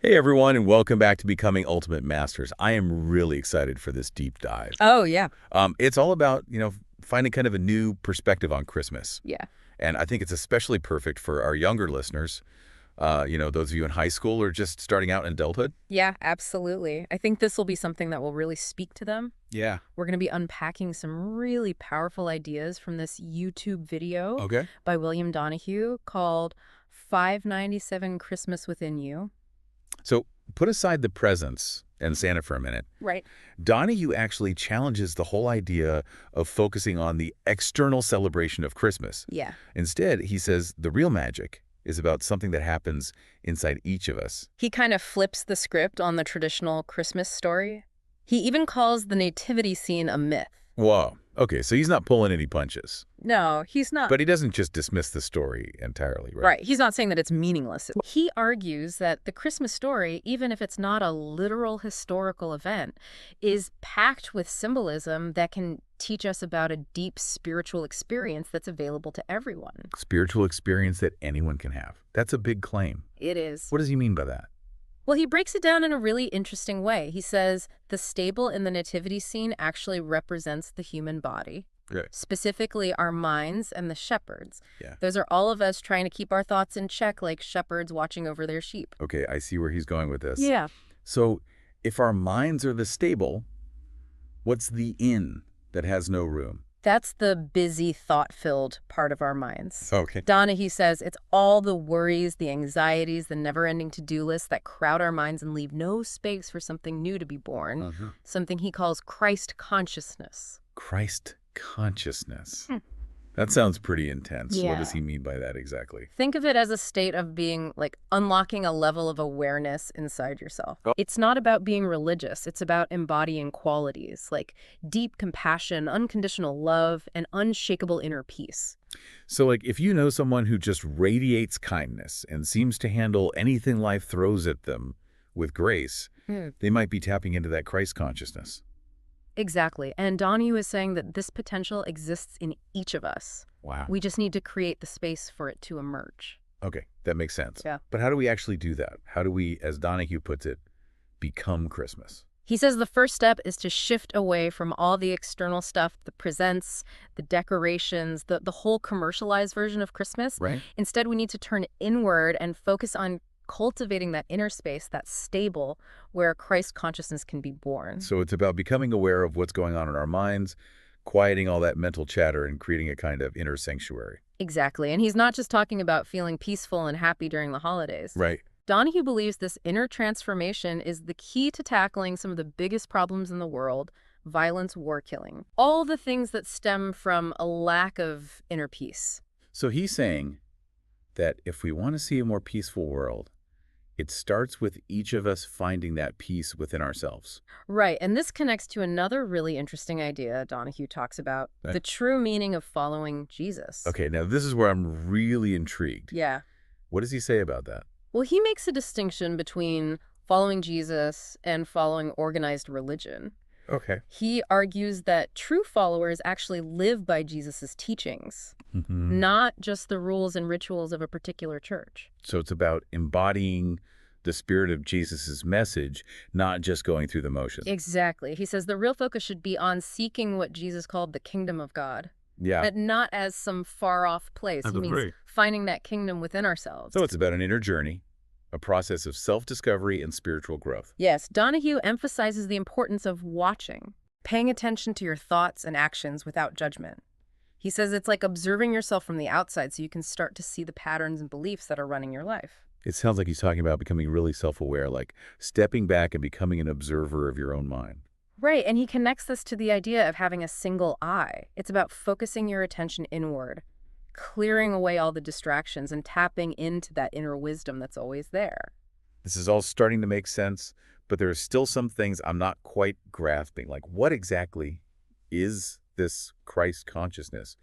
Hey everyone, and welcome back to Becoming Ultimate Masters. I am really excited for this deep dive. Oh, yeah. It's all about, finding kind of a new perspective on Christmas. Yeah. And I think it's especially perfect for our younger listeners, those of you in high school or just starting out in adulthood. Yeah, absolutely. I think this will be something that will really speak to them. Yeah. We're going to be unpacking some really powerful ideas from this YouTube video Okay. by William Donahue called 597 Christmas Within You. So put aside the presents and Santa for a minute. Right. Donahue actually challenges the whole idea of focusing on the external celebration of Christmas. Yeah. Instead, he says the real magic is about something that happens inside each of us. He kind of flips the script on the traditional Christmas story. He even calls the nativity scene a myth. Whoa. Okay, so he's not pulling any punches. No, he's not. But he doesn't just dismiss the story entirely, right? Right. He's not saying that it's meaningless. He argues that the Christmas story, even if it's not a literal historical event, is packed with symbolism that can teach us about a deep spiritual experience that's available to everyone. Spiritual experience that anyone can have. That's a big claim. It is. What does he mean by that? Well, he breaks it down in a really interesting way. He says the stable in the nativity scene actually represents the human body. Right. Specifically our minds and the shepherds. Yeah. Those are all of us trying to keep our thoughts in check like shepherds watching over their sheep. Okay, I see where he's going with this. Yeah. So if our minds are the stable, what's the in that has no room? That's the busy, thought-filled part of our minds. Okay. Donahue says it's all the worries, the anxieties, the never-ending to-do lists that crowd our minds and leave no space for something new to be born, something he calls Christ consciousness. Christ consciousness. That sounds pretty intense. Yeah. What does he mean by that exactly? Think of it as a state of being, like, unlocking a level of awareness inside yourself. Oh. It's not about being religious. It's about embodying qualities like deep compassion, unconditional love, and unshakable inner peace. So, like, if you know someone who just radiates kindness and seems to handle anything life throws at them with grace, they might be tapping into that Christ consciousness. Exactly. And Donahue is saying that this potential exists in each of us. Wow. We just need to create the space for it to emerge. Okay, that makes sense. Yeah. But how do we actually do that? How do we, as Donahue puts it, become Christmas? He says the first step is to shift away from all the external stuff, the presents, the decorations, the whole commercialized version of Christmas. Right. Instead, we need to turn inward and focus on cultivating that inner space, that stable, where Christ consciousness can be born. So it's about becoming aware of what's going on in our minds, quieting all that mental chatter, and creating a kind of inner sanctuary. Exactly. And he's not just talking about feeling peaceful and happy during the holidays. Right. Donahue believes this inner transformation is the key to tackling some of the biggest problems in the world: violence, war, killing. All the things that stem from a lack of inner peace. So he's saying that if we want to see a more peaceful world, it starts with each of us finding that peace within ourselves. Right, and this connects to another really interesting idea Donahue talks about, Right. the true meaning of following Jesus. Okay, now this is where I'm really intrigued. Yeah. What does he say about that? Well, he makes a distinction between following Jesus and following organized religion. Okay. He argues that true followers actually live by Jesus's teachings, Mm-hmm. not just the rules and rituals of a particular church. So it's about embodying the spirit of Jesus's message, not just going through the motions. Exactly. He says the real focus should be on seeking what Jesus called the kingdom of God, Yeah. but not as some far-off place. He means finding that kingdom within ourselves. So it's about an inner journey, a process of self-discovery and spiritual growth. Yes, Donahue emphasizes the importance of watching, paying attention to your thoughts and actions without judgment. He says it's like observing yourself from the outside so you can start to see the patterns and beliefs that are running your life. It sounds like he's talking about becoming really self-aware, like stepping back and becoming an observer of your own mind. Right, and he connects this to the idea of having a single eye. It's about focusing your attention inward, clearing away all the distractions and tapping into that inner wisdom that's always there. This is all starting to make sense, but there are still some things I'm not quite grasping. Like, what exactly is this Christ consciousness,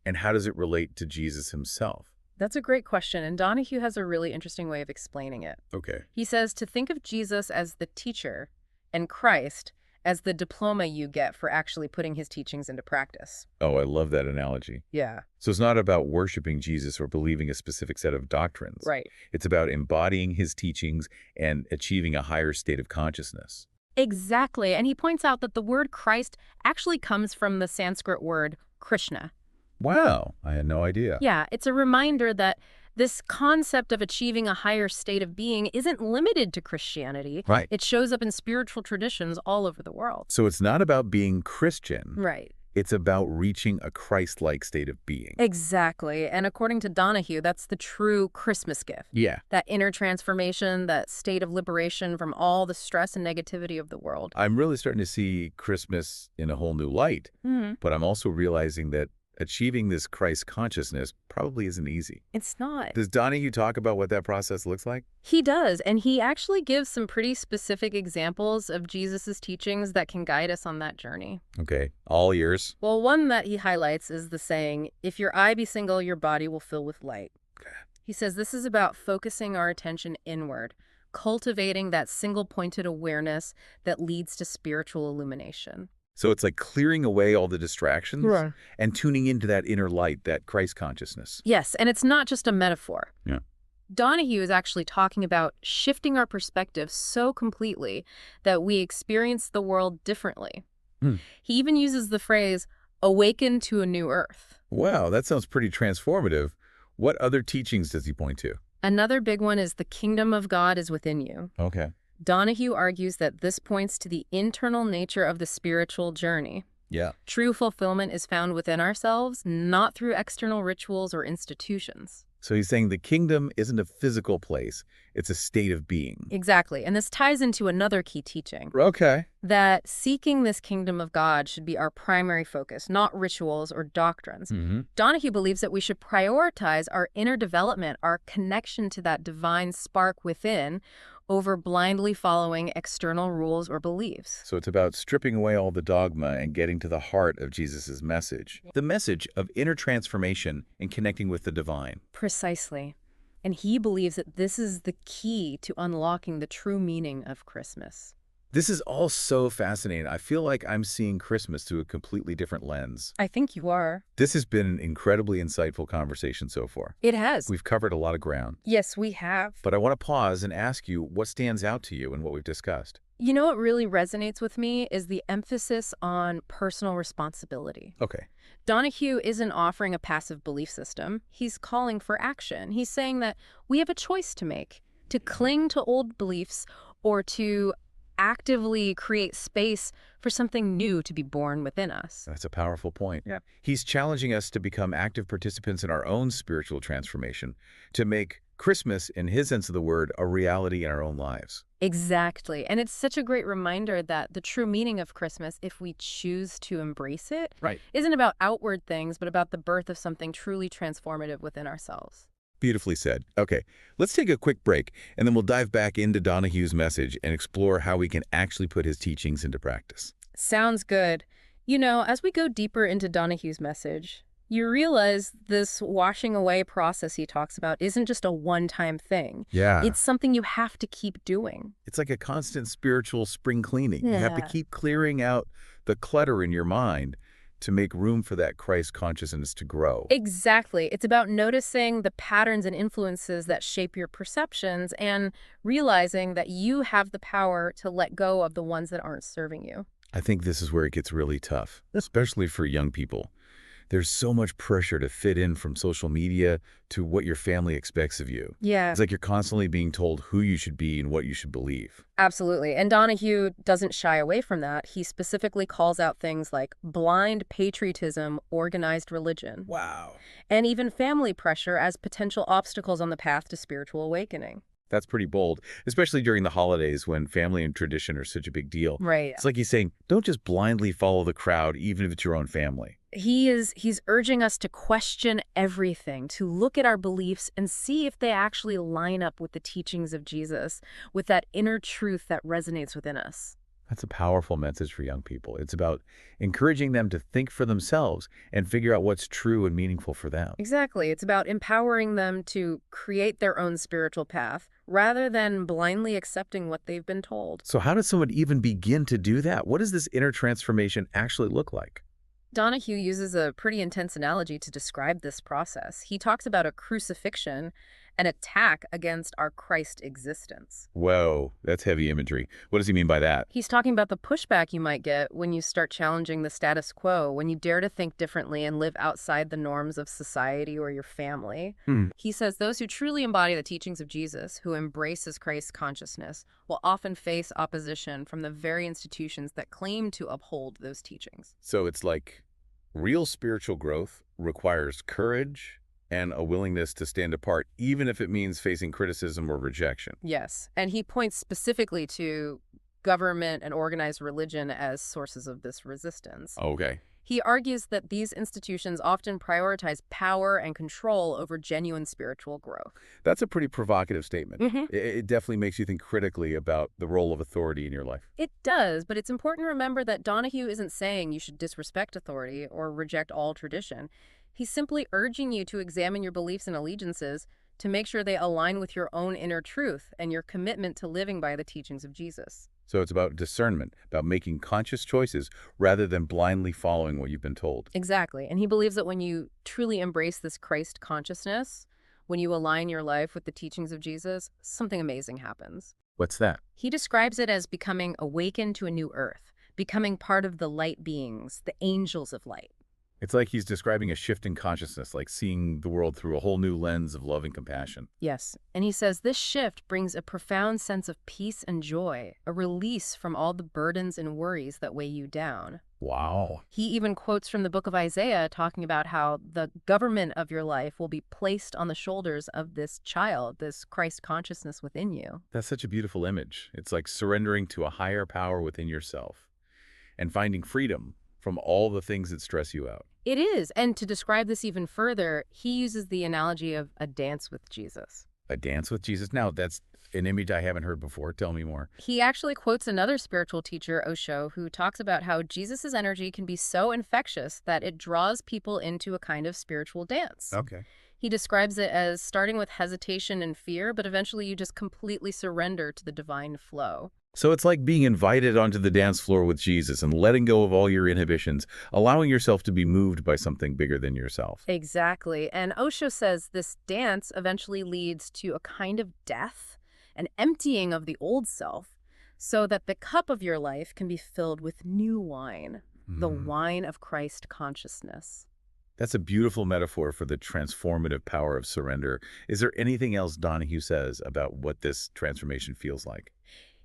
and how does it relate to Jesus himself? That's a great question, and Donahue has a really interesting way of explaining it. Okay. He says to think of Jesus as the teacher and Christ as the diploma you get for actually putting his teachings into practice. Oh, I love that analogy. Yeah, So it's not about worshiping Jesus or believing a specific set of doctrines. right. It's about embodying his teachings and achieving a higher state of consciousness. Exactly. And he points out that the word Christ actually comes from the Sanskrit word Krishna. Wow, I had no idea. Yeah, it's a reminder that this concept of achieving a higher state of being isn't limited to Christianity. Right. It shows up in spiritual traditions all over the world. So it's not about being Christian. Right. It's about reaching a Christ-like state of being. Exactly. And according to Donahue, that's the true Christmas gift. Yeah. That inner transformation, that state of liberation from all the stress and negativity of the world. I'm really starting to see Christmas in a whole new light, but I'm also realizing that achieving this Christ consciousness probably isn't easy. It's not. Does Donahue talk about what that process looks like? He does, and he actually gives some pretty specific examples of Jesus's teachings that can guide us on that journey. Okay, all ears. Well, one that he highlights is the saying, "If your eye be single, your body will fill with light." He says this is about focusing our attention inward, cultivating that single-pointed awareness that leads to spiritual illumination. So it's like clearing away all the distractions Right. and tuning into that inner light, that Christ consciousness. Yes, and it's not just a metaphor. Yeah. Donahue is actually talking about shifting our perspective so completely that we experience the world differently. He even uses the phrase, awaken to a new earth. Wow, that sounds pretty transformative. What other teachings does he point to? Another big one is the kingdom of God is within you. Okay. Donahue argues that this points to the internal nature of the spiritual journey. Yeah. True fulfillment is found within ourselves, not through external rituals or institutions. So he's saying the kingdom isn't a physical place, it's a state of being. Exactly, and this ties into another key teaching, Okay. that seeking this kingdom of God should be our primary focus, not rituals or doctrines. Donahue believes that we should prioritize our inner development, our connection to that divine spark within, over blindly following external rules or beliefs. So it's about stripping away all the dogma and getting to the heart of Jesus' message. The message of inner transformation and connecting with the divine. Precisely. And he believes that this is the key to unlocking the true meaning of Christmas. This is all so fascinating. I feel like I'm seeing Christmas through a completely different lens. I think you are. This has been an incredibly insightful conversation so far. It has. We've covered a lot of ground, Yes, we have. but I want to pause and ask you what stands out to you in what we've discussed. You know what really resonates with me is the emphasis on personal responsibility. Okay. Donahue isn't offering a passive belief system. He's calling for action. He's saying that we have a choice to make, to cling to old beliefs or to actively create space for something new to be born within us. That's a powerful point. Yeah. He's challenging us to become active participants in our own spiritual transformation, to make Christmas, in his sense of the word, a reality in our own lives. Exactly. And it's such a great reminder that the true meaning of Christmas, if we choose to embrace it, Right. isn't about outward things, but about the birth of something truly transformative within ourselves. Beautifully said. Okay, let's take a quick break, and then we'll dive back into Donahue's message and explore how we can actually put his teachings into practice. Sounds good. You know, as we go deeper into Donahue's message, you realize this washing away process he talks about isn't just a one-time thing. Yeah. It's something you have to keep doing. It's like a constant spiritual spring cleaning. You have to Yeah. keep clearing out the clutter in your mind to make room for that Christ consciousness to grow. Exactly. It's about noticing the patterns and influences that shape your perceptions and realizing that you have the power to let go of the ones that aren't serving you. I think this is where it gets really tough, especially for young people. There's so much pressure to fit in from social media to what your family expects of you. Yeah, It's like you're constantly being told who you should be and what you should believe. absolutely. And Donahue doesn't shy away from that. He specifically calls out things like blind patriotism, organized religion, Wow. and even family pressure as potential obstacles on the path to spiritual awakening. That's pretty bold, especially during the holidays when family and tradition are such a big deal. Right. It's like he's saying, don't just blindly follow the crowd, even if it's your own family. He's urging us to question everything, to look at our beliefs and see if they actually line up with the teachings of Jesus, with that inner truth that resonates within us. That's a powerful message for young people. It's about encouraging them to think for themselves and figure out what's true and meaningful for them. Exactly. It's about empowering them to create their own spiritual path rather than blindly accepting what they've been told. So how does someone even begin to do that? What does this inner transformation actually look like? Donahue uses a pretty intense analogy to describe this process. He talks about a crucifixion, an attack against our Christ existence. Whoa, that's heavy imagery. What does he mean by that? He's talking about the pushback you might get when you start challenging the status quo, when you dare to think differently and live outside the norms of society or your family. Hmm. He says those who truly embody the teachings of Jesus, who embraces Christ's consciousness, will often face opposition from the very institutions that claim to uphold those teachings. So it's like real spiritual growth requires courage and a willingness to stand apart, even if it means facing criticism or rejection. Yes, and he points specifically to government and organized religion as sources of this resistance. Okay. He argues that these institutions often prioritize power and control over genuine spiritual growth. That's a pretty provocative statement. Mhm. It definitely makes you think critically about the role of authority in your life. It does, but it's important to remember that Donahue isn't saying you should disrespect authority or reject all tradition. He's simply urging you to examine your beliefs and allegiances to make sure they align with your own inner truth and your commitment to living by the teachings of Jesus. So it's about discernment, about making conscious choices rather than blindly following what you've been told. Exactly. And he believes that when you truly embrace this Christ consciousness, when you align your life with the teachings of Jesus, something amazing happens. What's that? He describes it as becoming awakened to a new earth, becoming part of the light beings, the angels of light. It's like he's describing a shift in consciousness, like seeing the world through a whole new lens of love and compassion. Yes, and he says this shift brings a profound sense of peace and joy, a release from all the burdens and worries that weigh you down. Wow. He even quotes from the book of Isaiah talking about how the government of your life will be placed on the shoulders of this child, this Christ consciousness within you. That's such a beautiful image. It's like surrendering to a higher power within yourself and finding freedom from all the things that stress you out. It is, and to describe this even further, he uses the analogy of a dance with Jesus. A dance with Jesus? Now, that's an image I haven't heard before. Tell me more. He actually quotes another spiritual teacher, Osho, who talks about how Jesus's energy can be so infectious that it draws people into a kind of spiritual dance. Okay. He describes it as starting with hesitation and fear, but eventually you just completely surrender to the divine flow. So it's like being invited onto the dance floor with Jesus and letting go of all your inhibitions, allowing yourself to be moved by something bigger than yourself. Exactly. And Osho says this dance eventually leads to a kind of death, an emptying of the old self, so that the cup of your life can be filled with new wine, the wine of Christ consciousness. That's a beautiful metaphor for the transformative power of surrender. Is there anything else Donahue says about what this transformation feels like?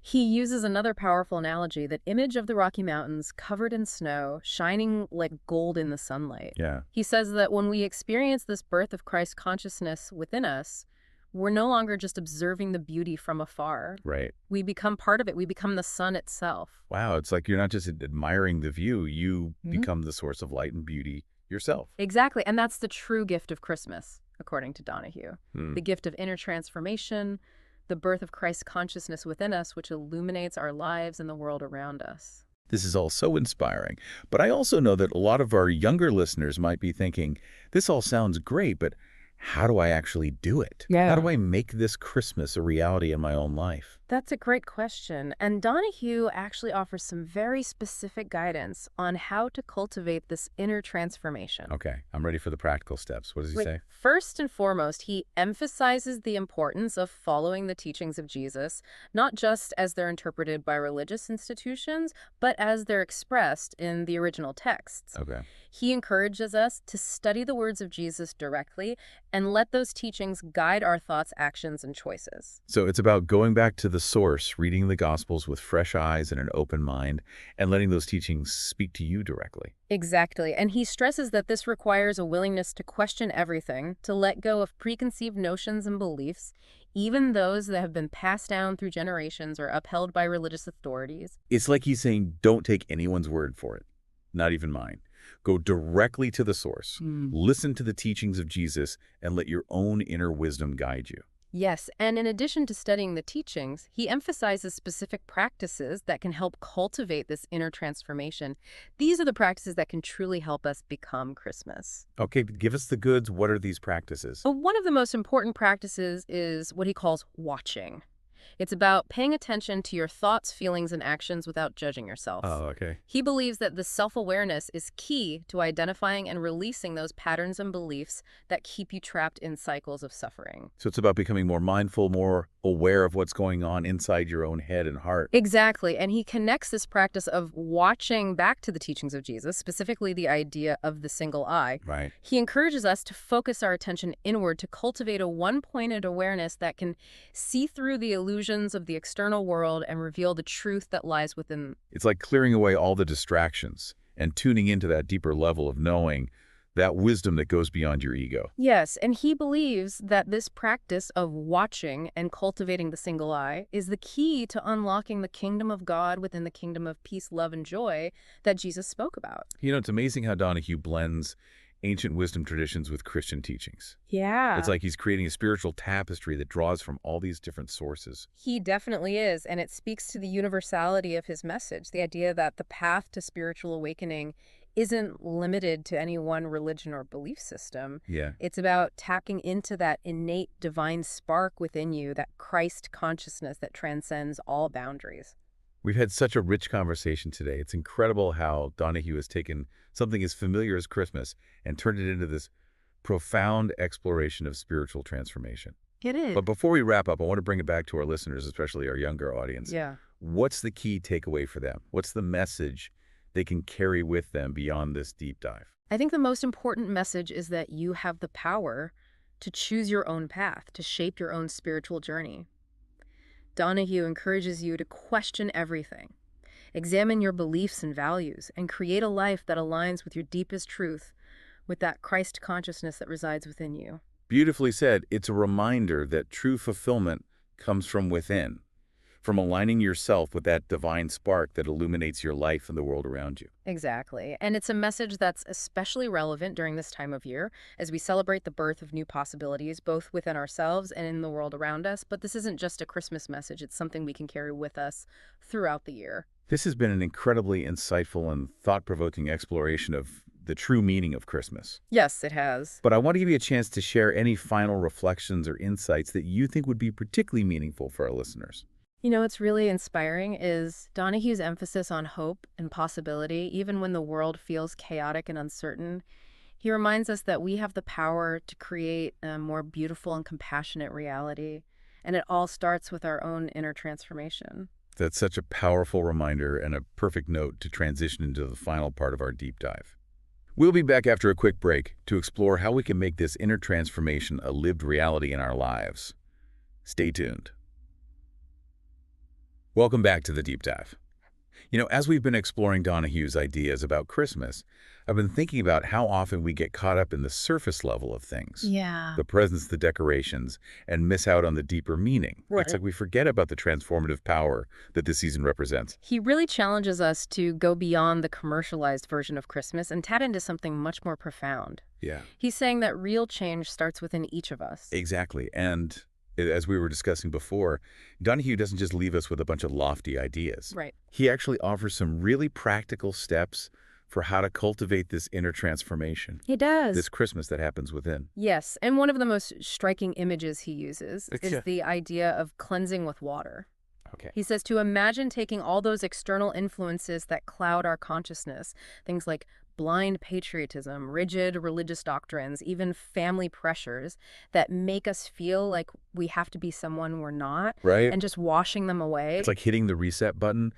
He uses another powerful analogy, that image of the Rocky Mountains covered in snow, shining like gold in the sunlight. Yeah. He says that when we experience this birth of Christ consciousness within us, we're no longer just observing the beauty from afar. Right. We become part of it. We become the sun itself. Wow, it's like you're not just admiring the view, you become the source of light and beauty yourself. Exactly. And that's the true gift of Christmas, according to Donahue. Hmm. The gift of inner transformation, the birth of Christ's consciousness within us, which illuminates our lives and the world around us. This is all so inspiring. But I also know that a lot of our younger listeners might be thinking, this all sounds great, but how do I actually do it? Yeah. How do I make this Christmas a reality in my own life? That's a great question. And Donahue actually offers some very specific guidance on how to cultivate this inner transformation. Okay, I'm ready for the practical steps. What does he say? First and foremost, he emphasizes the importance of following the teachings of Jesus, not just as they're interpreted by religious institutions, but as they're expressed in the original texts. Okay. He encourages us to study the words of Jesus directly and let those teachings guide our thoughts, actions, and choices. So it's about going back to the source, reading the Gospels with fresh eyes and an open mind, and letting those teachings speak to you directly. Exactly. And he stresses that this requires a willingness to question everything, to let go of preconceived notions and beliefs, even those that have been passed down through generations or upheld by religious authorities. It's like he's saying, don't take anyone's word for it, not even mine. Go directly to the source. Listen to the teachings of Jesus and let your own inner wisdom guide you. Yes, and in addition to studying the teachings, he emphasizes specific practices that can help cultivate this inner transformation. These are the practices that can truly help us become Christmas. Okay, give us the goods. What are these practices? But one of the most important practices is what he calls watching. It's about paying attention to your thoughts, feelings, and actions without judging yourself. Oh, okay. He believes that the self-awareness is key to identifying and releasing those patterns and beliefs that keep you trapped in cycles of suffering. So it's about becoming more mindful, more aware of what's going on inside your own head and heart. Exactly, and he connects this practice of watching back to the teachings of Jesus, specifically the idea of the single eye. Right. He encourages us to focus our attention inward to cultivate a one-pointed awareness that can see through the illusions of the external world and reveal the truth that lies within. It's like clearing away all the distractions and tuning into that deeper level of knowing, that wisdom that goes beyond your ego. Yes, and he believes that this practice of watching and cultivating the single eye is the key to unlocking the kingdom of God within the kingdom of peace, love, and joy that Jesus spoke about. You know, it's amazing how Donahue blends ancient wisdom traditions with Christian teachings. Yeah. It's like he's creating a spiritual tapestry that draws from all these different sources. He definitely is, and it speaks to the universality of his message, the idea that the path to spiritual awakening isn't limited to any one religion or belief system. Yeah. It's about tapping into that innate divine spark within you, that Christ consciousness that transcends all boundaries. We've had such a rich conversation today. It's incredible how Donahue has taken something as familiar as Christmas and turned it into this profound exploration of spiritual transformation. It is. But before we wrap up, I want to bring it back to our listeners, especially our younger audience. Yeah. What's the key takeaway for them? What's the message they can carry with them beyond this deep dive? I think the most important message is that you have the power to choose your own path, to shape your own spiritual journey. Donahue encourages you to question everything, examine your beliefs and values, and create a life that aligns with your deepest truth, with that Christ consciousness that resides within you. Beautifully said. It's a reminder that true fulfillment comes from within, from aligning yourself with that divine spark that illuminates your life and the world around you. Exactly. And it's a message that's especially relevant during this time of year as we celebrate the birth of new possibilities, both within ourselves and in the world around us. But this isn't just a Christmas message. It's something we can carry with us throughout the year. This has been an incredibly insightful and thought-provoking exploration of the true meaning of Christmas. Yes, it has. But I want to give you a chance to share any final reflections or insights that you think would be particularly meaningful for our listeners. You know, what's really inspiring is Donahue's emphasis on hope and possibility, even when the world feels chaotic and uncertain. He reminds us that we have the power to create a more beautiful and compassionate reality, and it all starts with our own inner transformation. That's such a powerful reminder and a perfect note to transition into the final part of our deep dive. We'll be back after a quick break to explore how we can make this inner transformation a lived reality in our lives. Stay tuned. Welcome back to the deep dive. You know, as we've been exploring Donahue's ideas about Christmas, I've been thinking about how often we get caught up in the surface level of things. Yeah. The presents, the decorations, and miss out on the deeper meaning. Right. It's like we forget about the transformative power that this season represents. He really challenges us to go beyond the commercialized version of Christmas and tap into something much more profound. Yeah. He's saying that real change starts within each of us. Exactly. And as we were discussing before, Donahue doesn't just leave us with a bunch of lofty ideas. Right. He actually offers some really practical steps for how to cultivate this inner transformation, He does. this Christmas that happens within. Yes, and one of the most striking images he uses is Yeah. the idea of cleansing with water. Okay. He says to imagine taking all those external influences that cloud our consciousness, things like blind patriotism, rigid religious doctrines, even family pressures that make us feel like we have to be someone we're not, Right? and just washing them away. It's like hitting the reset button,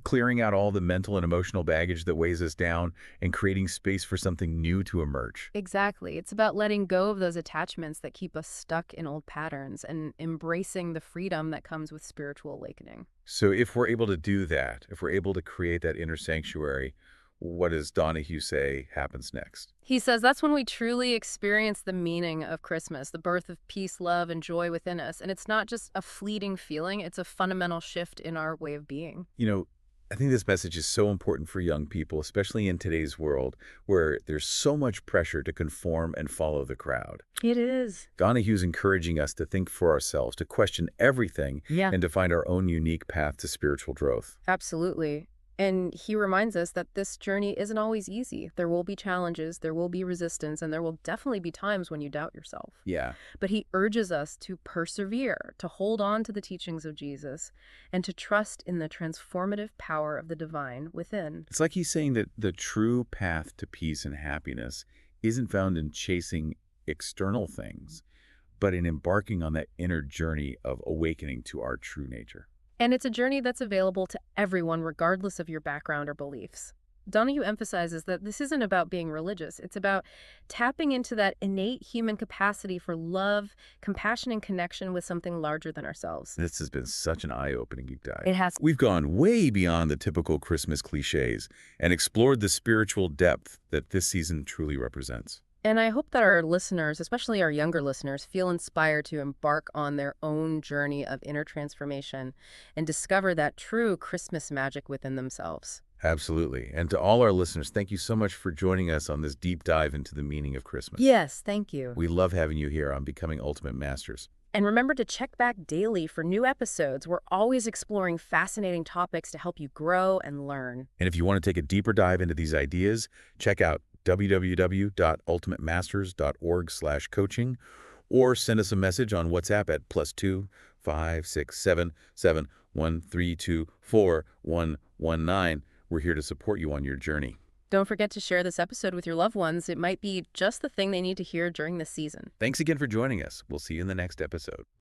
clearing out all the mental and emotional baggage that weighs us down, and creating space for something new to emerge. Exactly. It's about letting go of those attachments that keep us stuck in old patterns and embracing the freedom that comes with spiritual awakening. So if we're able to do that, if we're able to create that inner sanctuary, what does Donahue say happens next? He says that's when we truly experience the meaning of Christmas, the birth of peace, love, and joy within us. And it's not just a fleeting feeling, it's a fundamental shift in our way of being. You know, I think this message is so important for young people, especially in today's world where there's so much pressure to conform and follow the crowd. It is. Donahue's encouraging us to think for ourselves, to question everything, Yeah. and to find our own unique path to spiritual growth. Absolutely. And he reminds us that this journey isn't always easy. There will be challenges, there will be resistance, and there will definitely be times when you doubt yourself. Yeah. But he urges us to persevere, to hold on to the teachings of Jesus, and to trust in the transformative power of the divine within. It's like he's saying that the true path to peace and happiness isn't found in chasing external things, but in embarking on that inner journey of awakening to our true nature. And it's a journey that's available to everyone, regardless of your background or beliefs. Donahue emphasizes that this isn't about being religious. It's about tapping into that innate human capacity for love, compassion, and connection with something larger than ourselves. This has been such an eye-opening deep dive. It has. We've gone way beyond the typical Christmas cliches and explored the spiritual depth that this season truly represents. And I hope that our listeners, especially our younger listeners, feel inspired to embark on their own journey of inner transformation and discover that true Christmas magic within themselves. Absolutely. And to all our listeners, thank you so much for joining us on this deep dive into the meaning of Christmas. Yes, thank you. We love having you here on Becoming Ultimate Masters. And remember to check back daily for new episodes. We're always exploring fascinating topics to help you grow and learn. And if you want to take a deeper dive into these ideas, check out www.ultimatemasters.org/coaching or send us a message on WhatsApp at +2 56771324119. We're here to support you on your journey. Don't forget to share this episode with your loved ones. It might be just the thing they need to hear during this season. Thanks again for joining us. We'll see you in the next episode.